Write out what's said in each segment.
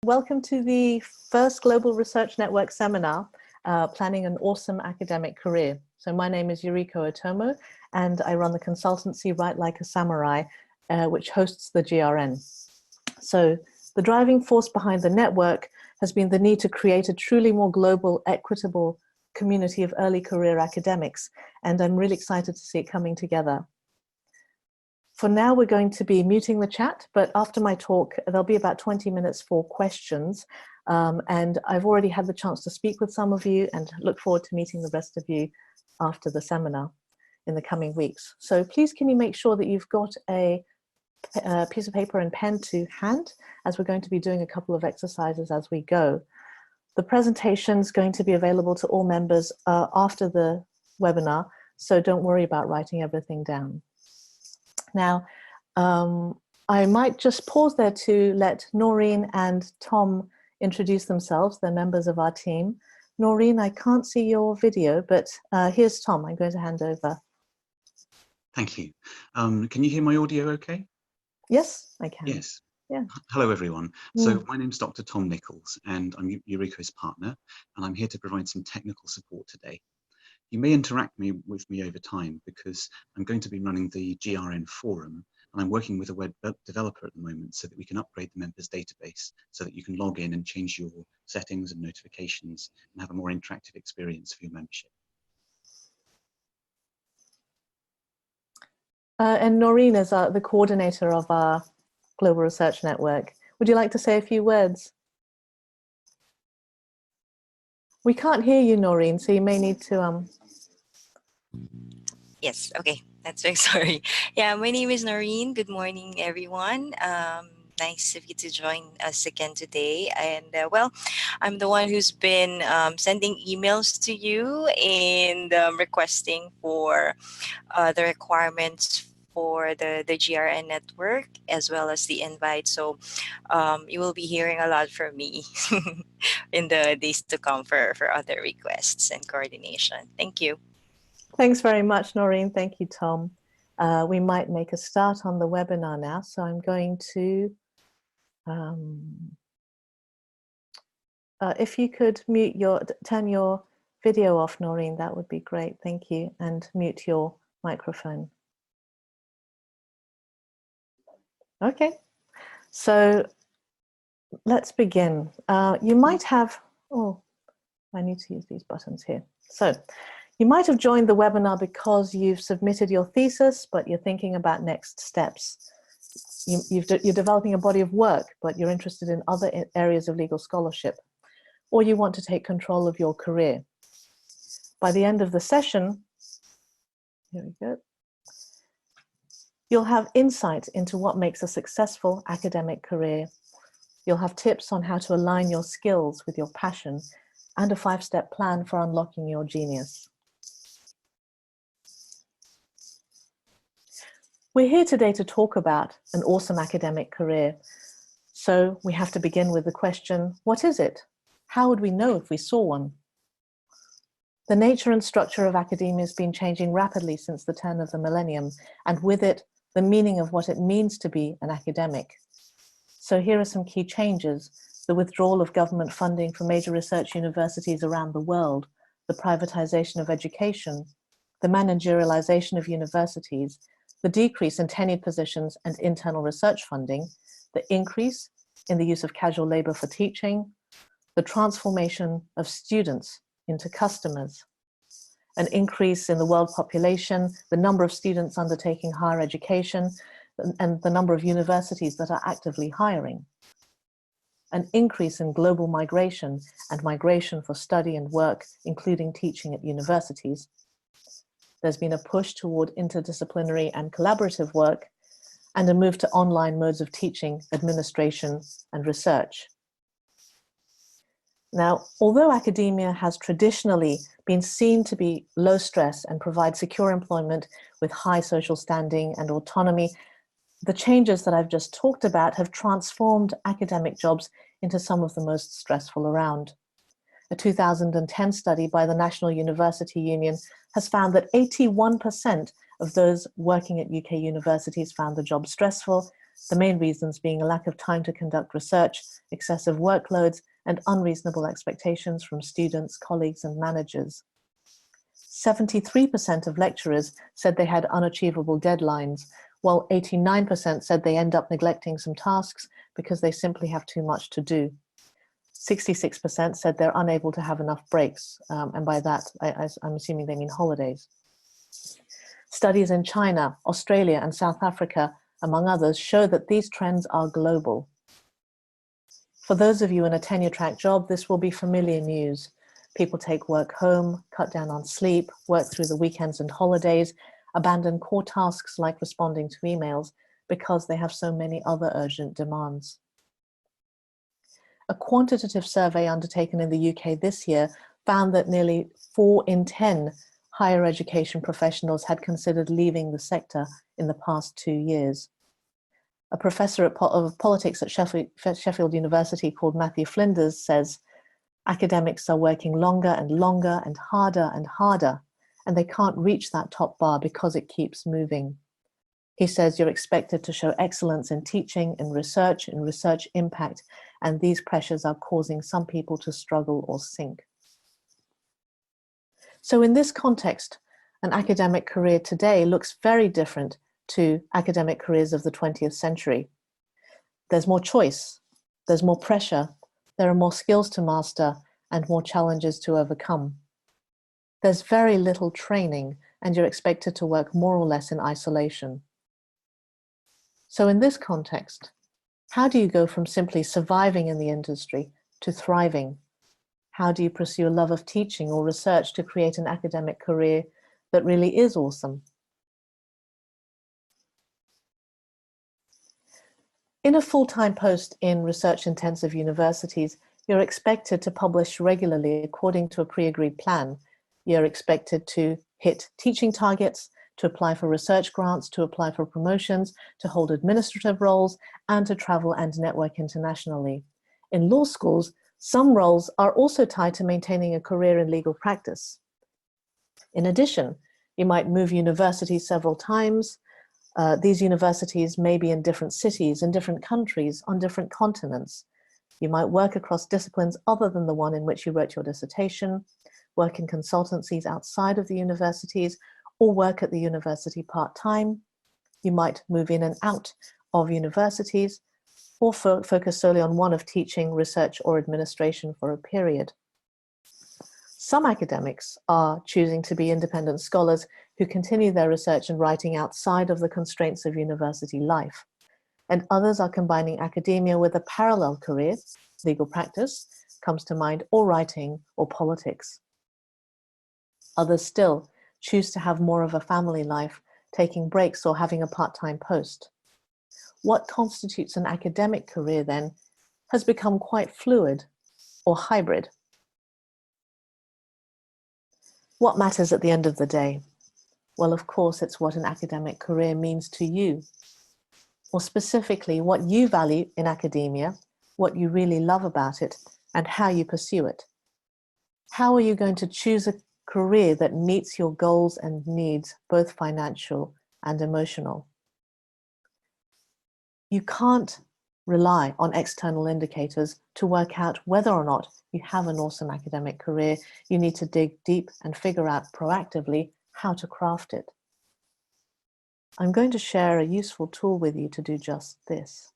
Welcome to the first Global Research Network seminar, Planning an Awesome Academic Career. So my name is Yuriko Otomo, and I run the consultancy Write Like a Samurai, which hosts the GRN. So the driving force behind the network has been the need to create a truly more global, equitable community of early career academics, and I'm really excited to see it coming together. For now, we're going to be muting the chat, but after my talk, there'll be about 20 minutes for questions. And I've already had the chance to speak with some of you and look forward to meeting the rest of you after the seminar in the coming weeks. So please, can you make sure that you've got a piece of paper and pen to hand, as we're going to be doing a couple of exercises as we go. The presentation is going to be available to all members after the webinar, so don't worry about writing everything down. Now, I might just pause there to let Noreen and Tom introduce themselves. They're members of our team. Noreen, I can't see your video, but here's Tom. I'm going to hand over. Thank you. Can you hear my audio okay? Yes, I can. Yes. Yeah. Hello, everyone. So my name's Dr. Tom Nichols, and I'm Yuriko's partner, and I'm here to provide some technical support today. You may interact with me over time because I'm going to be running the GRN forum, and I'm working with a web developer at the moment so that we can upgrade the members database so that you can log in and change your settings and notifications and have a more interactive experience for your membership. And Noreen is the coordinator of our Global Research Network. Would you like to say a few words? We can't hear you, Noreen, so you may need to... Yes, okay, that's very sorry. Yeah, my name is Noreen. Good morning, everyone. Nice of you to join us again today. And well, I'm the one who's been sending emails to you and requesting for the requirements for the GRN network, as well as the invite. So you will be hearing a lot from me in the days to come for other requests and coordination. Thank you. Thanks very much, Noreen. Thank you, Tom. We might make a start on the webinar now. So I'm going to, if you could turn your video off, Noreen, that would be great. Thank you. And mute your microphone. Okay, so let's begin. You might have, I need to use these buttons here. So you might have joined the webinar because you've submitted your thesis, but you're thinking about next steps. You're developing a body of work, but you're interested in other areas of legal scholarship, or you want to take control of your career. By the end of the session, here we go, you'll have insight into what makes a successful academic career. You'll have tips on how to align your skills with your passion and a 5-step plan for unlocking your genius. We're here today to talk about an awesome academic career. So we have to begin with the question, what is it? How would we know if we saw one? The nature and structure of academia has been changing rapidly since the turn of the millennium, and with it, the meaning of what it means to be an academic. So here are some key changes: the withdrawal of government funding for major research universities around the world, the privatization of education, the managerialization of universities, the decrease in tenured positions and internal research funding, the increase in the use of casual labor for teaching, the transformation of students into customers, an increase in the world population, the number of students undertaking higher education, and the number of universities that are actively hiring, an increase in global migration and migration for study and work, including teaching at universities. There's been a push toward interdisciplinary and collaborative work, and a move to online modes of teaching, administration, and research. Now, although academia has traditionally been seen to be low stress and provide secure employment with high social standing and autonomy, the changes that I've just talked about have transformed academic jobs into some of the most stressful around. A 2010 study by the National University Union has found that 81% of those working at UK universities found the job stressful, the main reasons being a lack of time to conduct research, excessive workloads, and unreasonable expectations from students, colleagues, and managers. 73% of lecturers said they had unachievable deadlines, while 89% said they end up neglecting some tasks because they simply have too much to do. 66% said they're unable to have enough breaks, and by that, I'm assuming they mean holidays. Studies in China, Australia, and South Africa, among others, show that these trends are global. For those of you in a tenure-track job, this will be familiar news. People take work home, cut down on sleep, work through the weekends and holidays, abandon core tasks like responding to emails because they have so many other urgent demands. A quantitative survey undertaken in the UK this year found that nearly 4 in 10 higher education professionals had considered leaving the sector in the past 2 years. A professor of politics at Sheffield University called Matthew Flinders says, academics are working longer and longer and harder, and they can't reach that top bar because it keeps moving. He says you're expected to show excellence in teaching, in research impact, and these pressures are causing some people to struggle or sink. So in this context, an academic career today looks very different to academic careers of the 20th century. There's more choice, there's more pressure, there are more skills to master and more challenges to overcome. There's very little training and you're expected to work more or less in isolation. So in this context, how do you go from simply surviving in the industry to thriving? How do you pursue a love of teaching or research to create an academic career that really is awesome? In a full-time post in research-intensive universities, you're expected to publish regularly according to a pre-agreed plan. You're expected to hit teaching targets, to apply for research grants, to apply for promotions, to hold administrative roles, and to travel and network internationally. In law schools, some roles are also tied to maintaining a career in legal practice. In addition, you might move universities several times. These universities may be in different cities, in different countries, on different continents. You might work across disciplines other than the one in which you wrote your dissertation, work in consultancies outside of the universities, or work at the university part-time. You might move in and out of universities, or focus solely on one of teaching, research, or administration for a period. Some academics are choosing to be independent scholars who continue their research and writing outside of the constraints of university life. And others are combining academia with a parallel career, legal practice, comes to mind, or writing, or politics. Others still choose to have more of a family life, taking breaks or having a part-time post. What constitutes an academic career then has become quite fluid or hybrid. What matters at the end of the day? Well, of course, it's what an academic career means to you, or specifically what you value in academia, what you really love about it, and how you pursue it. How are you going to choose a career that meets your goals and needs, both financial and emotional? You can't rely on external indicators to work out whether or not you have an awesome academic career. You need to dig deep and figure out proactively how to craft it. I'm going to share a useful tool with you to do just this.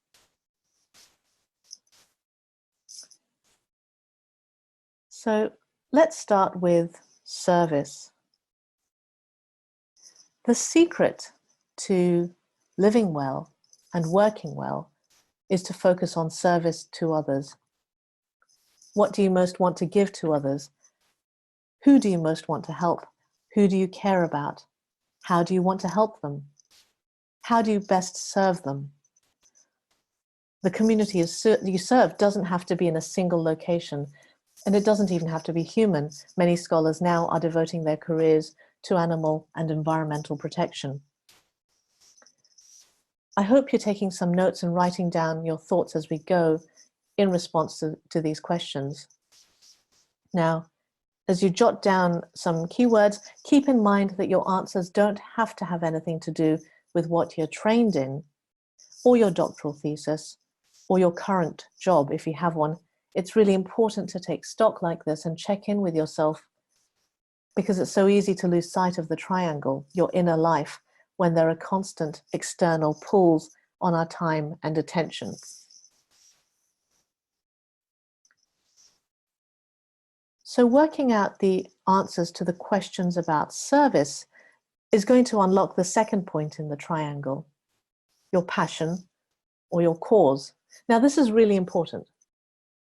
So let's start with service. The secret to living well and working well is to focus on service to others. What do you most want to give to others? Who do you most want to help? Who do you care about? How do you want to help them? How do you best serve them? The community you serve doesn't have to be in a single location, and it doesn't even have to be human. Many scholars now are devoting their careers to animal and environmental protection. I hope you're taking some notes and writing down your thoughts as we go in response to these questions. Now, As you jot down some keywords, keep in mind that your answers don't have to have anything to do with what you're trained in, or your doctoral thesis, or your current job if you have one. It's really important to take stock like this and check in with yourself, because it's so easy to lose sight of the triangle, your inner life, when there are constant external pulls on our time and attention. So working out the answers to the questions about service is going to unlock the second point in the triangle, your passion or your cause. Now, this is really important.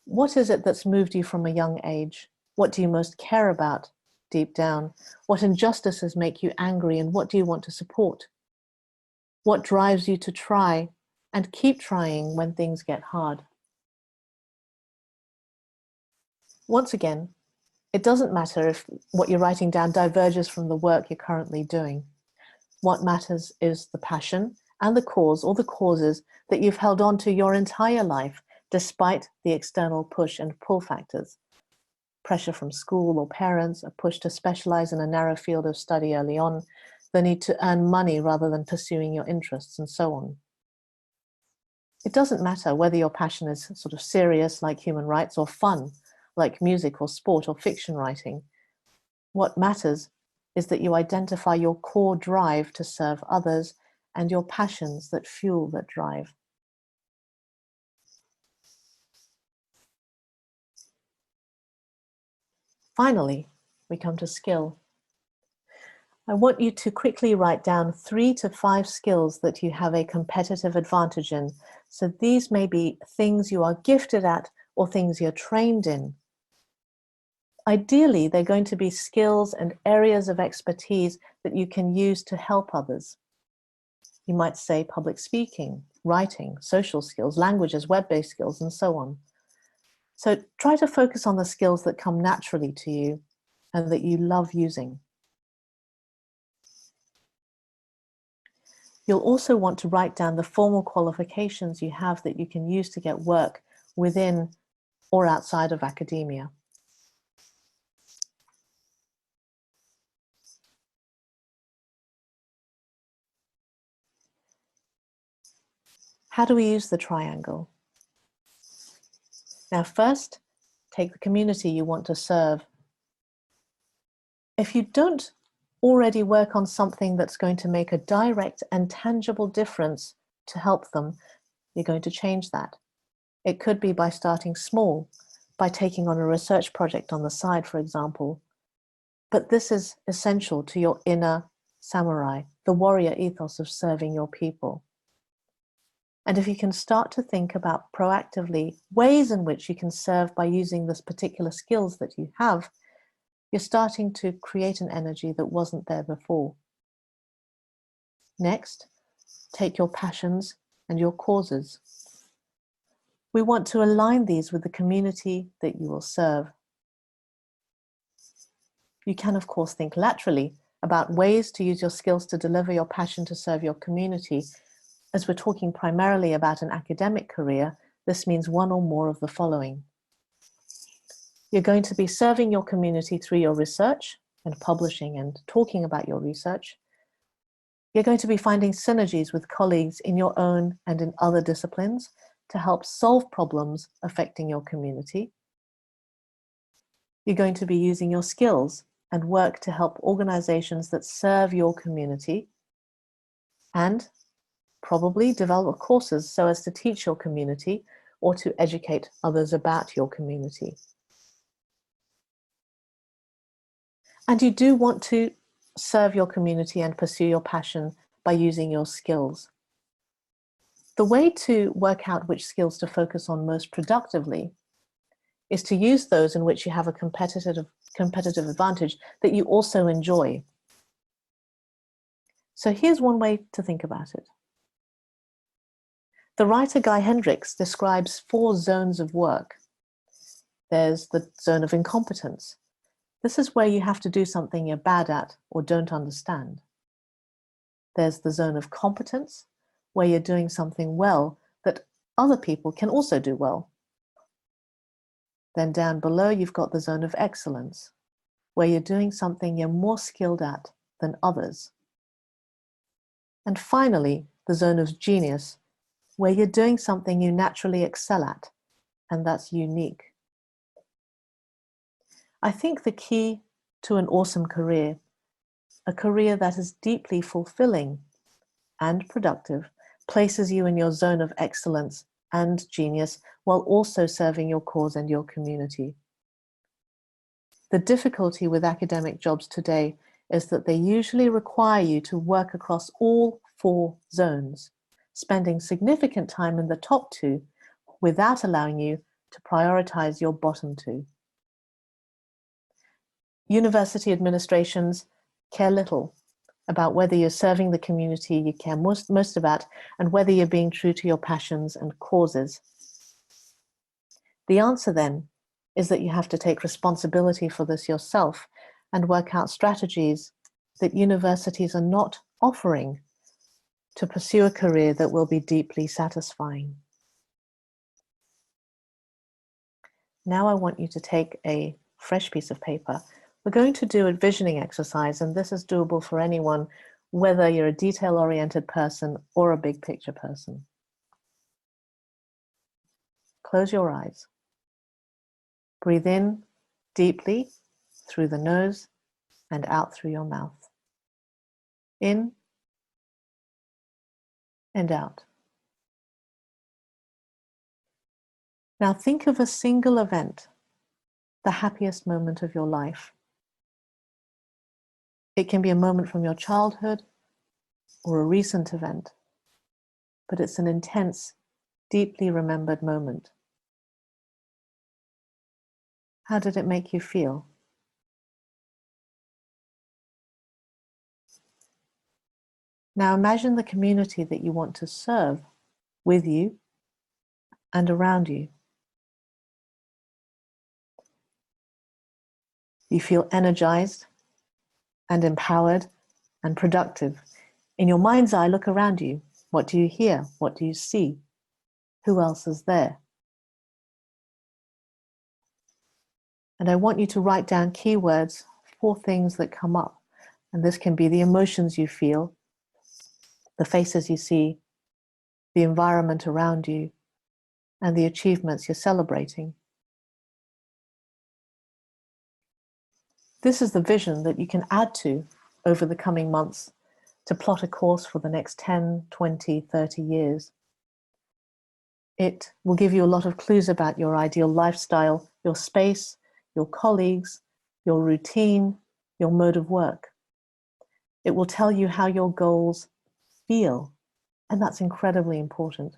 What is it that's moved you from a young age? What do you most care about deep down? What injustices make you angry, and what do you want to support? What drives you to try and keep trying when things get hard? Once again, it doesn't matter if what you're writing down diverges from the work you're currently doing. What matters is the passion and the cause, or the causes, that you've held on to your entire life, despite the external push and pull factors. Pressure from school or parents, a push to specialize in a narrow field of study early on, the need to earn money rather than pursuing your interests, and so on. It doesn't matter whether your passion is sort of serious, like human rights, or fun, like music or sport or fiction writing. What matters is that you identify your core drive to serve others and your passions that fuel that drive. Finally, we come to skill. I want you to quickly write down 3 to 5 skills that you have a competitive advantage in. So these may be things you are gifted at or things you're trained in. Ideally, they're going to be skills and areas of expertise that you can use to help others. You might say public speaking, writing, social skills, languages, web-based skills, and so on. So try to focus on the skills that come naturally to you and that you love using. You'll also want to write down the formal qualifications you have that you can use to get work within or outside of academia. How do we use the triangle? Now, first, take the community you want to serve. If you don't already work on something that's going to make a direct and tangible difference to help them, you're going to change that. It could be by starting small, by taking on a research project on the side, for example. But this is essential to your inner samurai, the warrior ethos of serving your people. And if you can start to think about proactively ways in which you can serve by using this particular skills that you have, you're starting to create an energy that wasn't there before. Next, take your passions and your causes. We want to align these with the community that you will serve. You can, of course, think laterally about ways to use your skills to deliver your passion to serve your community. As we're talking primarily about an academic career, this means one or more of the following. You're going to be serving your community through your research and publishing and talking about your research. You're going to be finding synergies with colleagues in your own and in other disciplines to help solve problems affecting your community. You're going to be using your skills and work to help organizations that serve your community, and probably develop courses so as to teach your community or to educate others about your community. And you do want to serve your community and pursue your passion by using your skills. The way to work out which skills to focus on most productively is to use those in which you have a competitive advantage that you also enjoy. So here's one way to think about it. The writer Guy Hendricks describes 4 zones of work. There's the zone of incompetence. This is where you have to do something you're bad at or don't understand. There's the zone of competence, where you're doing something well that other people can also do well. Then down below, you've got the zone of excellence, where you're doing something you're more skilled at than others. And finally, the zone of genius, where you're doing something you naturally excel at, and that's unique. I think the key to an awesome career, a career that is deeply fulfilling and productive, places you in your zone of excellence and genius while also serving your cause and your community. The difficulty with academic jobs today is that they usually require you to work across all 4 zones, spending significant time in the top 2 without allowing you to prioritize your bottom 2. University administrations care little about whether you're serving the community you care most about and whether you're being true to your passions and causes. The answer then is that you have to take responsibility for this yourself and work out strategies that universities are not offering to pursue a career that will be deeply satisfying. Now I want you to take a fresh piece of paper. We're going to do a visioning exercise, and this is doable for anyone, whether you're a detail-oriented person or a big picture person. Close your eyes. Breathe in deeply through the nose and out through your mouth. In and out. Now think of a single event, the happiest moment of your life. It can be a moment from your childhood or a recent event, but it's an intense, deeply remembered moment. How did it make you feel? Now imagine the community that you want to serve with you and around you. You feel energized and empowered and productive. In your mind's eye, look around you. What do you hear? What do you see? Who else is there? And I want you to write down keywords for things that come up. And this can be the emotions you feel, the faces you see, the environment around you, and the achievements you're celebrating. This is the vision that you can add to over the coming months to plot a course for the next 10, 20, 30 years. It will give you a lot of clues about your ideal lifestyle, your space, your colleagues, your routine, your mode of work. It will tell you how your goals feel, and that's incredibly important.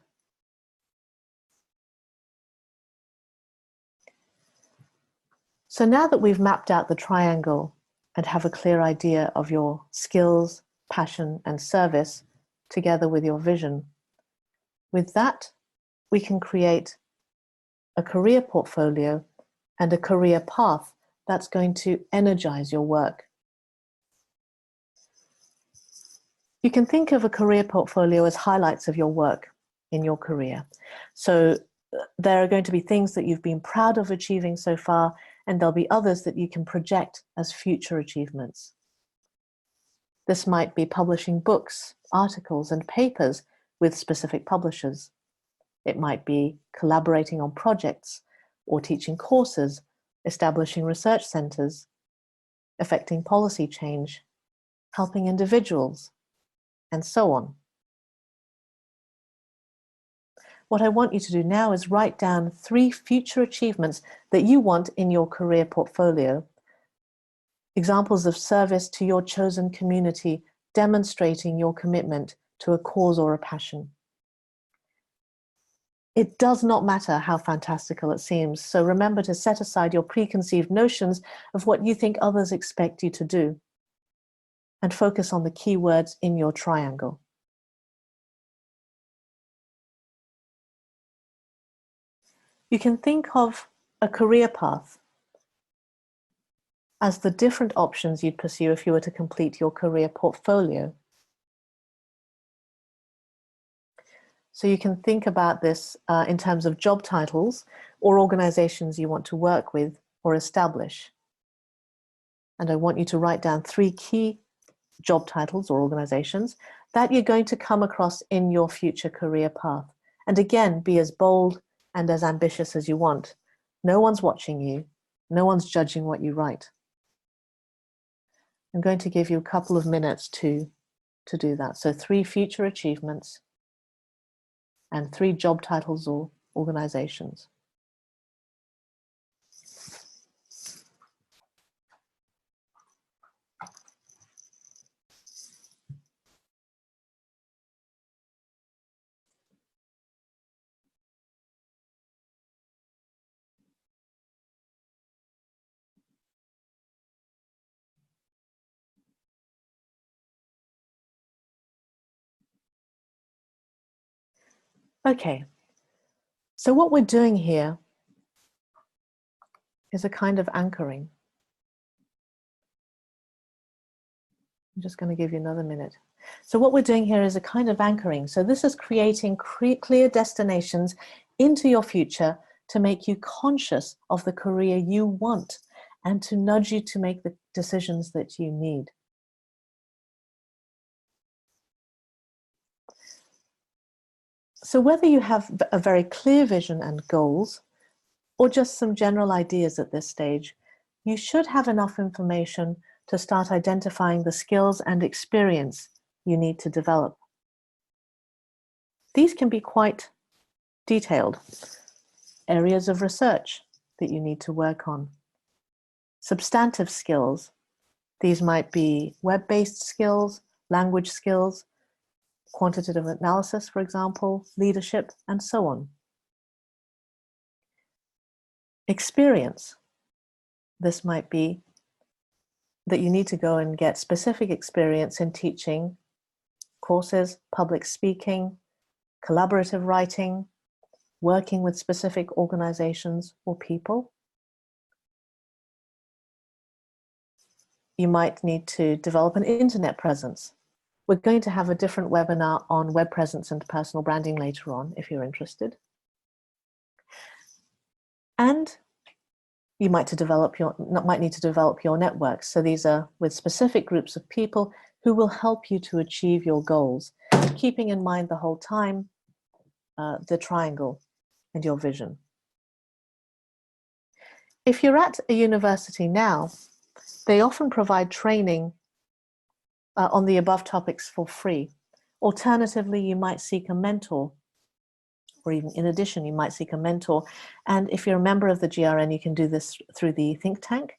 So now that we've mapped out the triangle and have a clear idea of your skills, passion, and service, together with your vision, with that, we can create a career portfolio and a career path that's going to energize your work. You can think of a career portfolio as highlights of your work in your career. So there are going to be things that you've been proud of achieving so far, and there'll be others that you can project as future achievements. This might be publishing books, articles, and papers with specific publishers. It might be collaborating on projects or teaching courses, establishing research centers, affecting policy change, helping individuals, and so on. What I want you to do now is write down 3 future achievements that you want in your career portfolio. Examples of service to your chosen community, demonstrating your commitment to a cause or a passion. It does not matter how fantastical it seems, so remember to set aside your preconceived notions of what you think others expect you to do, and focus on the keywords in your triangle. You can think of a career path as the different options you'd pursue if you were to complete your career portfolio. So you can think about this in terms of job titles or organizations you want to work with or establish. and I want you to write down 3 key job titles or organizations that you're going to come across in your future career path. And again, be as bold and as ambitious as you want. No one's watching you. No one's judging what you write. I'm going to give you a couple of minutes to do that. So 3 future achievements and 3 job titles or organizations. Okay, so what we're doing here is a kind of anchoring. I'm just going to give you another minute. So what we're doing here is a kind of anchoring. So this is creating clear destinations into your future to make you conscious of the career you want and to nudge you to make the decisions that you need. So whether you have a very clear vision and goals, or just some general ideas at this stage, you should have enough information to start identifying the skills and experience you need to develop. These can be quite detailed. Areas of research that you need to work on. Substantive skills. These might be web-based skills, language skills, quantitative analysis, for example, leadership, and so on. Experience. This might be that you need to go and get specific experience in teaching courses, public speaking, collaborative writing, working with specific organizations or people. You might need to develop an internet presence. We're going to have a different webinar on web presence and personal branding later on, if you're interested. And you might need to develop your networks. So these are with specific groups of people who will help you to achieve your goals, keeping in mind the whole time the triangle and your vision. If you're at a university now, they often provide training on the above topics for free. Alternatively, you might seek a mentor, or even in addition, you might seek a mentor. And if you're a member of the GRN, you can do this through the think tank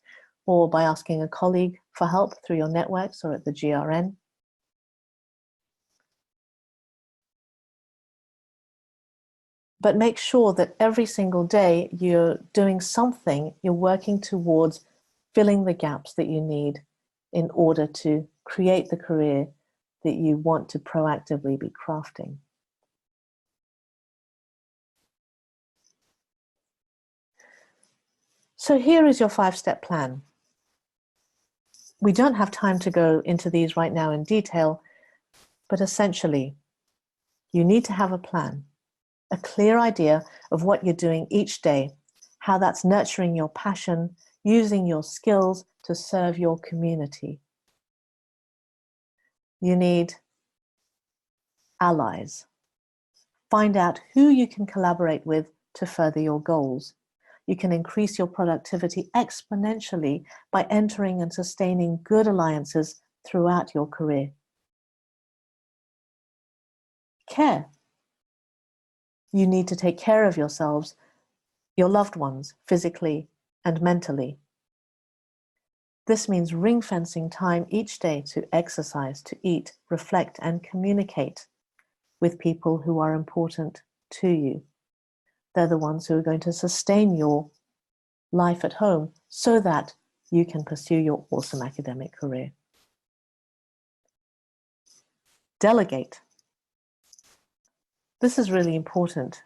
or by asking a colleague for help through your networks or at the GRN. But make sure that every single day you're doing something, you're working towards filling the gaps that you need in order to create the career that you want to proactively be crafting. So here is your 5-step plan. We don't have time to go into these right now in detail, but essentially, you need to have a plan, a clear idea of what you're doing each day, how that's nurturing your passion, using your skills to serve your community. You need allies. Find out who you can collaborate with to further your goals. You can increase your productivity exponentially by entering and sustaining good alliances throughout your career. Care. You need to take care of yourselves, your loved ones, physically and mentally. This means ring-fencing time each day to exercise, to eat, reflect, and communicate with people who are important to you. They're the ones who are going to sustain your life at home so that you can pursue your awesome academic career. Delegate. This is really important.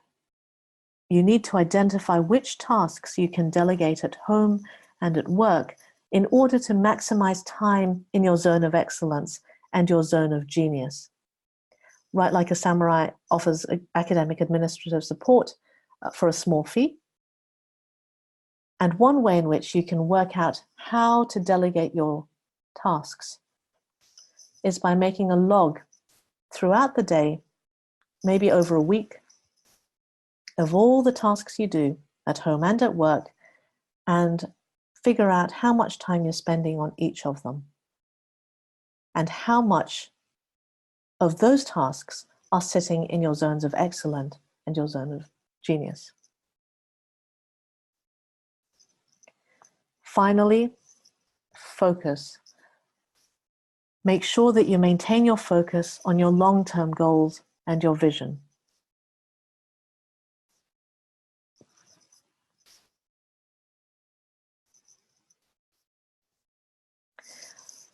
You need to identify which tasks you can delegate at home and at work in order to maximize time in your zone of excellence and your zone of genius. Write Like a Samurai offers academic administrative support for a small fee. And one way in which you can work out how to delegate your tasks is by making a log throughout the day, maybe over a week, of all the tasks you do at home and at work, and figure out how much time you're spending on each of them and how much of those tasks are sitting in your zones of excellence and your zone of genius. Finally, focus. Make sure that you maintain your focus on your long-term goals and your vision.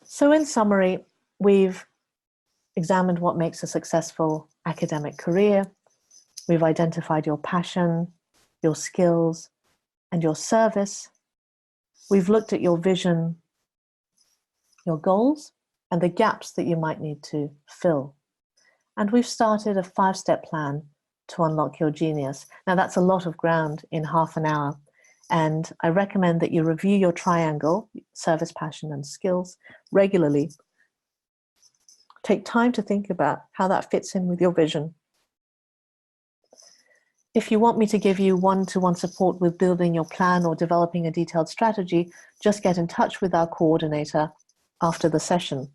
So in summary, we've examined what makes a successful academic career. We've identified your passion, your skills, and your service. We've looked at your vision, your goals, and the gaps that you might need to fill. And we've started a 5-step plan to unlock your genius. Now that's a lot of ground in half an hour. And I recommend that you review your triangle, service, passion, and skills, regularly. Take time to think about how that fits in with your vision. If you want me to give you one-to-one support with building your plan or developing a detailed strategy, just get in touch with our coordinator after the session.